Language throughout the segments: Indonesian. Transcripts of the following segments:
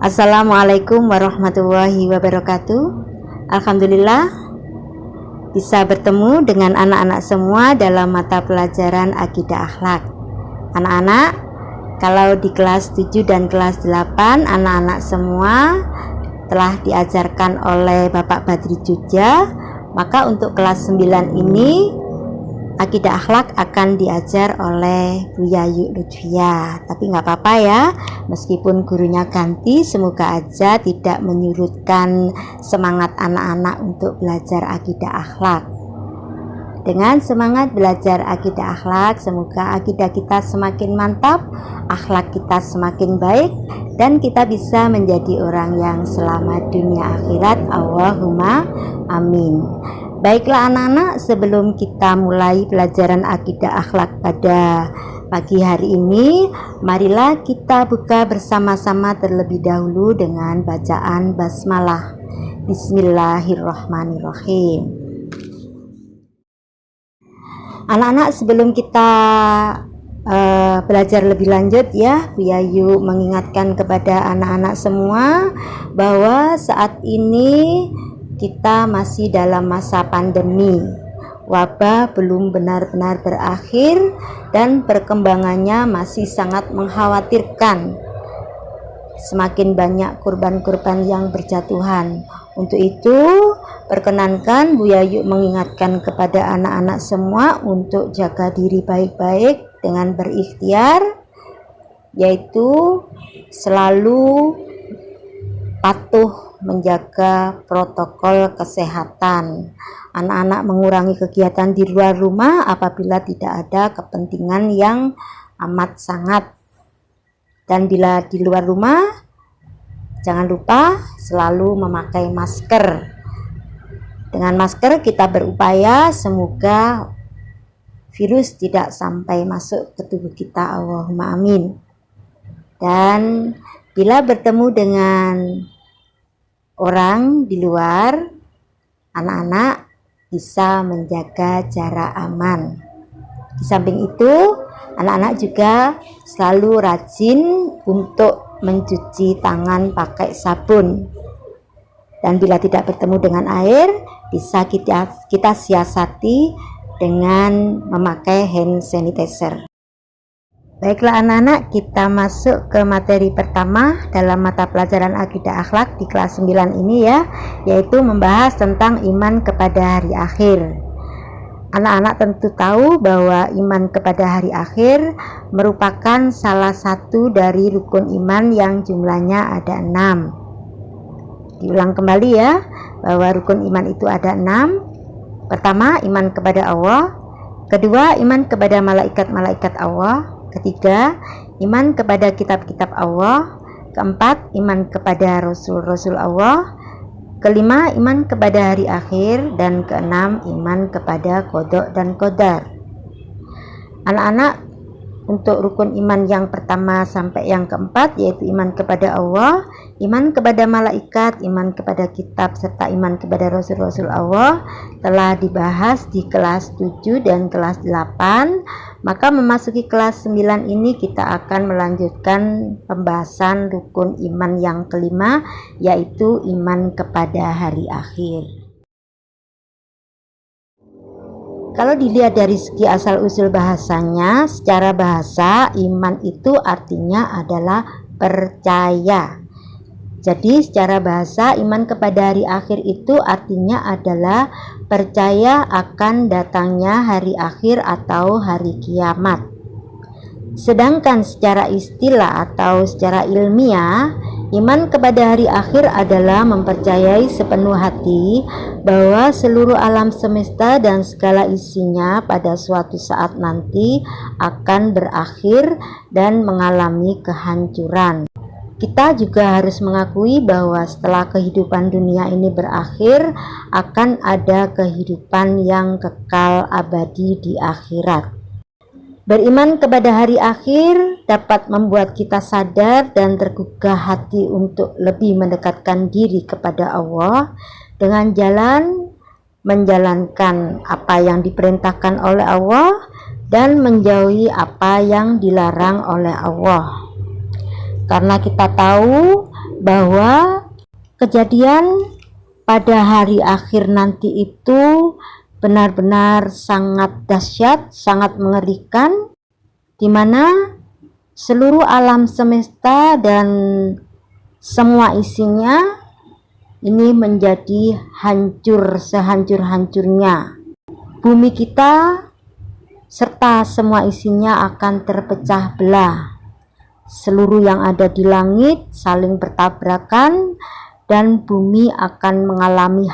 Assalamualaikum warahmatullahi wabarakatuh. Alhamdulillah bisa bertemu dengan anak-anak semua dalam mata pelajaran Akidah Akhlak. Anak-anak, kalau di kelas 7 dan kelas 8 anak-anak semua telah diajarkan oleh Bapak Badri Jogja, maka untuk kelas 9 ini Akidah Akhlak akan diajar oleh Bu Yayu Lutfia. Tapi nggak apa-apa ya, meskipun gurunya ganti, semoga aja tidak menyurutkan semangat anak-anak untuk belajar Akidah Akhlak. Dengan semangat belajar Akidah Akhlak, semoga akidah kita semakin mantap, akhlak kita semakin baik, dan kita bisa menjadi orang yang selamat dunia akhirat. Allahumma amin. Baiklah anak-anak, sebelum kita mulai pelajaran Akidah Akhlak pada pagi hari ini, marilah kita buka bersama-sama terlebih dahulu dengan bacaan basmalah. Bismillahirrahmanirrahim. Anak-anak, sebelum kita belajar lebih lanjut ya, Bu Yayu mengingatkan kepada anak-anak semua bahwa saat ini kita masih dalam masa pandemi. Wabah belum benar-benar berakhir dan perkembangannya masih sangat mengkhawatirkan. Semakin banyak korban-korban yang berjatuhan. Untuk itu, perkenankan Bu Yayu mengingatkan kepada anak-anak semua untuk jaga diri baik-baik dengan berikhtiar, yaitu selalu patuh menjaga protokol kesehatan. Anak-anak mengurangi kegiatan di luar rumah apabila tidak ada kepentingan yang amat sangat. Dan bila di luar rumah, jangan lupa selalu memakai masker. Dengan masker kita berupaya semoga virus tidak sampai masuk ke tubuh kita. Allahumma amin. Dan bila bertemu dengan orang di luar, anak-anak bisa menjaga jarak aman. Di samping itu, anak-anak juga selalu rajin untuk mencuci tangan pakai sabun. Dan bila tidak bertemu dengan air, bisa kita siasati dengan memakai hand sanitizer. Baiklah anak-anak, kita masuk ke materi pertama dalam mata pelajaran Akidah Akhlak di kelas 9 ini ya, yaitu membahas tentang iman kepada hari akhir. Anak-anak tentu tahu bahwa iman kepada hari akhir merupakan salah satu dari rukun iman yang jumlahnya ada 6. Diulang kembali ya, bahwa rukun iman itu ada 6. Pertama, iman kepada Allah. Kedua, iman kepada malaikat-malaikat Allah. Ketiga, iman kepada kitab-kitab Allah. Keempat, iman kepada rasul-rasul Allah. Kelima, iman kepada hari akhir. Dan keenam, iman kepada qada dan qadar. Anak-anak, untuk rukun iman yang pertama sampai yang keempat, yaitu iman kepada Allah, iman kepada malaikat, iman kepada kitab, serta iman kepada rasul-rasul Allah, telah dibahas di kelas 7 dan kelas 8. Maka memasuki kelas 9 ini kita akan melanjutkan pembahasan rukun iman yang kelima, yaitu iman kepada hari akhir. Kalau dilihat dari segi asal-usul bahasanya, secara bahasa iman itu artinya adalah percaya. Jadi secara bahasa iman kepada hari akhir itu artinya adalah percaya akan datangnya hari akhir atau hari kiamat. Sedangkan secara istilah atau secara ilmiah, iman kepada hari akhir adalah mempercayai sepenuh hati bahwa seluruh alam semesta dan segala isinya pada suatu saat nanti akan berakhir dan mengalami kehancuran. Kita juga harus mengakui bahwa setelah kehidupan dunia ini berakhir, akan ada kehidupan yang kekal abadi di akhirat. Beriman kepada hari akhir dapat membuat kita sadar dan tergugah hati untuk lebih mendekatkan diri kepada Allah dengan jalan menjalankan apa yang diperintahkan oleh Allah dan menjauhi apa yang dilarang oleh Allah. Karena kita tahu bahwa kejadian pada hari akhir nanti itu benar-benar sangat dahsyat, sangat mengerikan, di mana seluruh alam semesta dan semua isinya ini menjadi hancur sehancur-hancurnya. Bumi kita serta semua isinya akan terpecah belah. Seluruh yang ada di langit saling bertabrakan dan bumi akan mengalami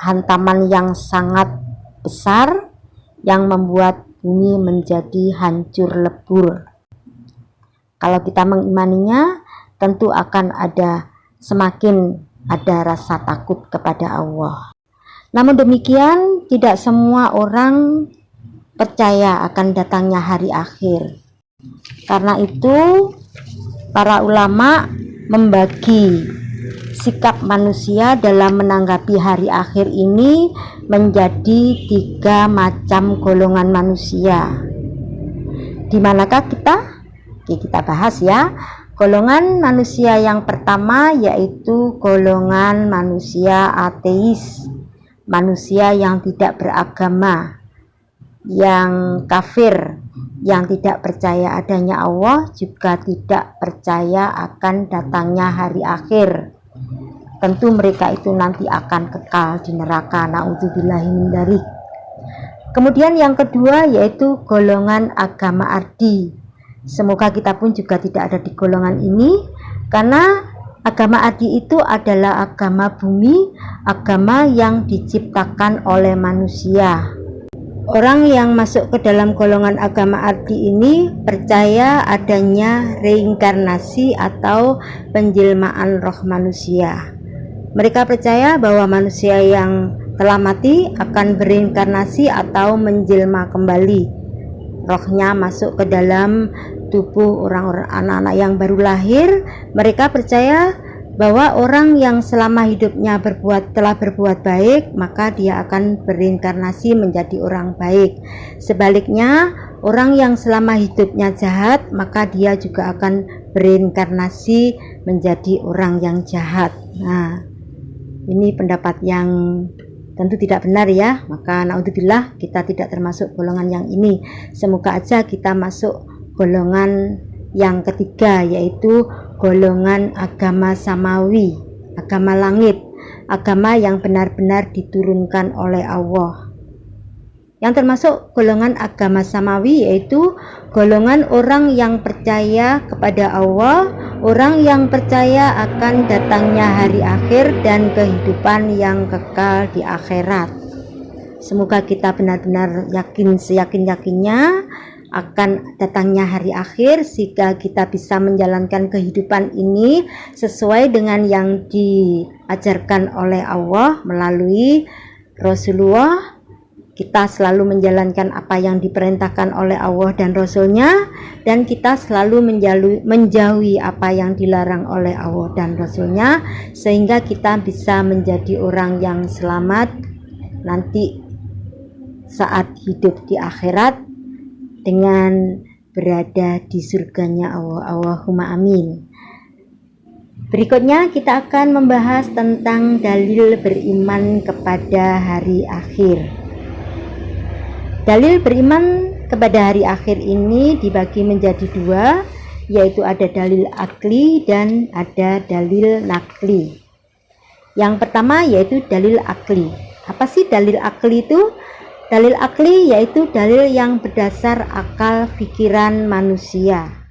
hantaman yang sangat besar yang membuat bumi menjadi hancur lebur. Kalau kita mengimaninya, tentu akan semakin ada rasa takut kepada Allah. Namun demikian, tidak semua orang percaya akan datangnya hari akhir. Karena itu, para ulama membagi sikap manusia dalam menanggapi hari akhir ini menjadi 3 macam golongan manusia. Di manakah kita? Oke, kita bahas ya. Golongan manusia yang pertama yaitu golongan manusia ateis, manusia yang tidak beragama, yang kafir, yang tidak percaya adanya Allah, juga tidak percaya akan datangnya hari akhir. Tentu mereka itu nanti akan kekal di neraka, na'udzubillahi min dzalik. Kemudian yang kedua yaitu golongan agama ardi. Semoga kita pun juga tidak ada di golongan ini, karena agama ardi itu adalah agama bumi, agama yang diciptakan oleh manusia. Orang yang masuk ke dalam golongan agama ardi ini percaya adanya reinkarnasi atau penjelmaan roh manusia. Mereka percaya bahwa manusia yang telah mati akan bereinkarnasi atau menjelma kembali. Rohnya masuk ke dalam tubuh orang-orang anak-anak yang baru lahir. Mereka percaya bahwa orang yang selama hidupnya telah berbuat baik, maka dia akan bereinkarnasi menjadi orang baik. Sebaliknya, orang yang selama hidupnya jahat, maka dia juga akan bereinkarnasi menjadi orang yang jahat. Nah, ini pendapat yang tentu tidak benar ya, maka naudzubillah kita tidak termasuk golongan yang ini. Semoga aja kita masuk golongan yang ketiga, yaitu golongan agama samawi, agama langit, agama yang benar-benar diturunkan oleh Allah. Yang termasuk golongan agama samawi yaitu golongan orang yang percaya kepada Allah, orang yang percaya akan datangnya hari akhir dan kehidupan yang kekal di akhirat. Semoga kita benar-benar yakin seyakin-yakinnya akan datangnya hari akhir, sehingga kita bisa menjalankan kehidupan ini sesuai dengan yang diajarkan oleh Allah melalui Rasulullah. Kita selalu menjalankan apa yang diperintahkan oleh Allah dan Rasul-Nya, dan kita selalu menjauhi apa yang dilarang oleh Allah dan Rasul-Nya, sehingga kita bisa menjadi orang yang selamat nanti saat hidup di akhirat dengan berada di surganya Allah. Allahumma amin. Berikutnya kita akan membahas tentang dalil beriman kepada hari akhir. Dalil beriman kepada hari akhir ini dibagi menjadi 2, yaitu ada dalil akli dan ada dalil nakli. Yang pertama yaitu dalil akli. Apa sih dalil akli itu? Dalil akli yaitu dalil yang berdasar akal pikiran manusia.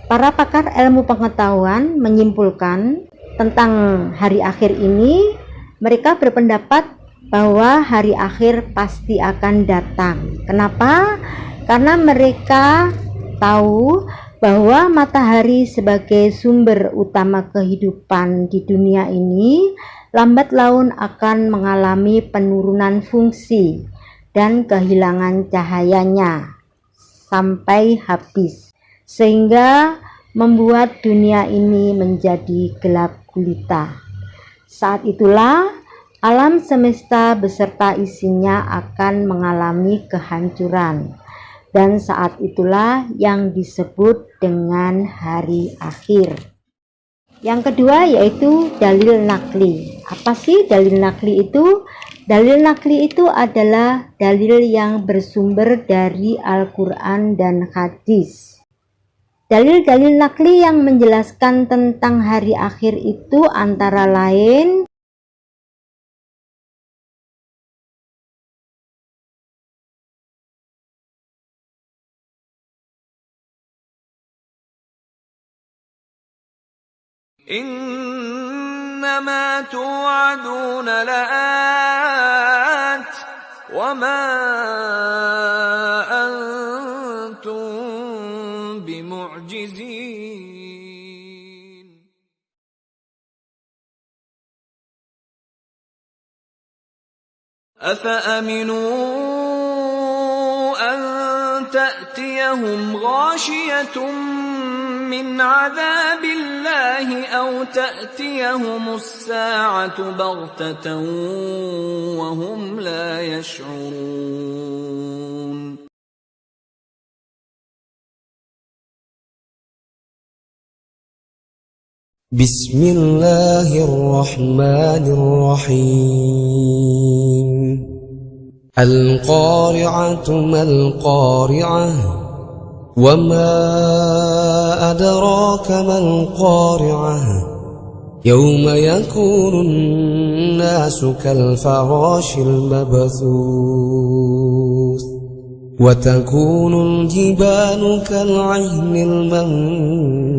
Para pakar ilmu pengetahuan menyimpulkan tentang hari akhir ini, mereka berpendapat bahwa hari akhir pasti akan datang. Kenapa? Karena mereka tahu bahwa matahari sebagai sumber utama kehidupan di dunia ini lambat laun akan mengalami penurunan fungsi dan kehilangan cahayanya sampai habis, sehingga membuat dunia ini menjadi gelap gulita. Saat itulah alam semesta beserta isinya akan mengalami kehancuran, dan saat itulah yang disebut dengan hari akhir. Yang kedua yaitu dalil nakli. Apa sih dalil nakli itu? Dalil nakli itu adalah dalil yang bersumber dari Al-Quran dan hadis. Dalil-dalil nakli yang menjelaskan tentang hari akhir itu antara lain إنما توعدون لآت وما أنتم بمعجزين أفأمنوا أن تأتيهم غاشية من عذاب الله أو تأتيهم الساعة بغتة وهم لا يشعرون بسم الله الرحمن الرحيم القارعة ما القارعة وما أدراك ما القارعة يوم يكون الناس كالفراش المبثوث وتكون الجبال كالعهن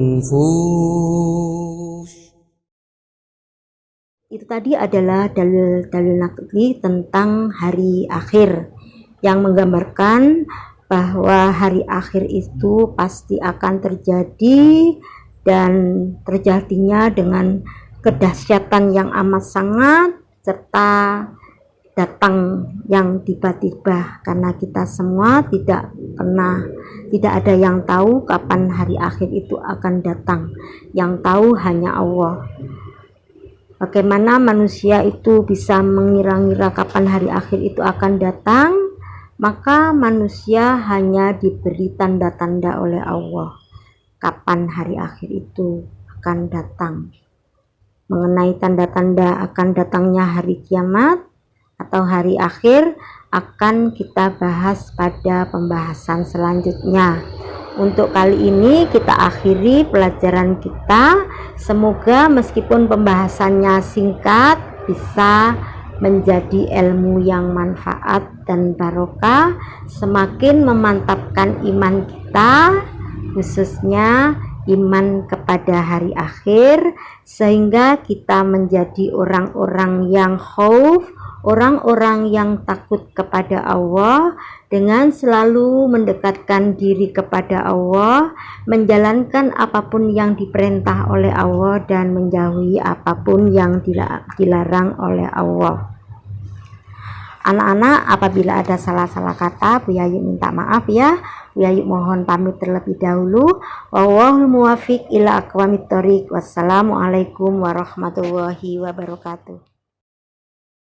المنفوش. Itu tadi adalah dalil-dalil nakli tentang hari akhir yang menggambarkan bahwa hari akhir itu pasti akan terjadi dan terjadinya dengan kedahsyatan yang amat sangat serta datang yang tiba-tiba, karena kita semua tidak ada yang tahu kapan hari akhir itu akan datang. Yang tahu hanya Allah. Bagaimana manusia itu bisa mengira-ngira kapan hari akhir itu akan datang? Maka manusia hanya diberi tanda-tanda oleh Allah kapan hari akhir itu akan datang. Mengenai tanda-tanda akan datangnya hari kiamat atau hari akhir akan kita bahas pada pembahasan selanjutnya. Untuk kali ini kita akhiri pelajaran kita. Semoga meskipun pembahasannya singkat bisa menjadi ilmu yang manfaat dan barokah, semakin memantapkan iman kita, khususnya iman kepada hari akhir, sehingga kita menjadi orang-orang yang khauf, orang-orang yang takut kepada Allah, dengan selalu mendekatkan diri kepada Allah, menjalankan apapun yang diperintah oleh Allah dan menjauhi apapun yang dilarang oleh Allah. Anak-anak, apabila ada salah-salah kata, Bu Yayu minta maaf ya. Bu Yayu mohon pamit terlebih dahulu. Wallahul muwaffiq ila aqwamit thoriq. Wassalamualaikum warahmatullahi wabarakatuh.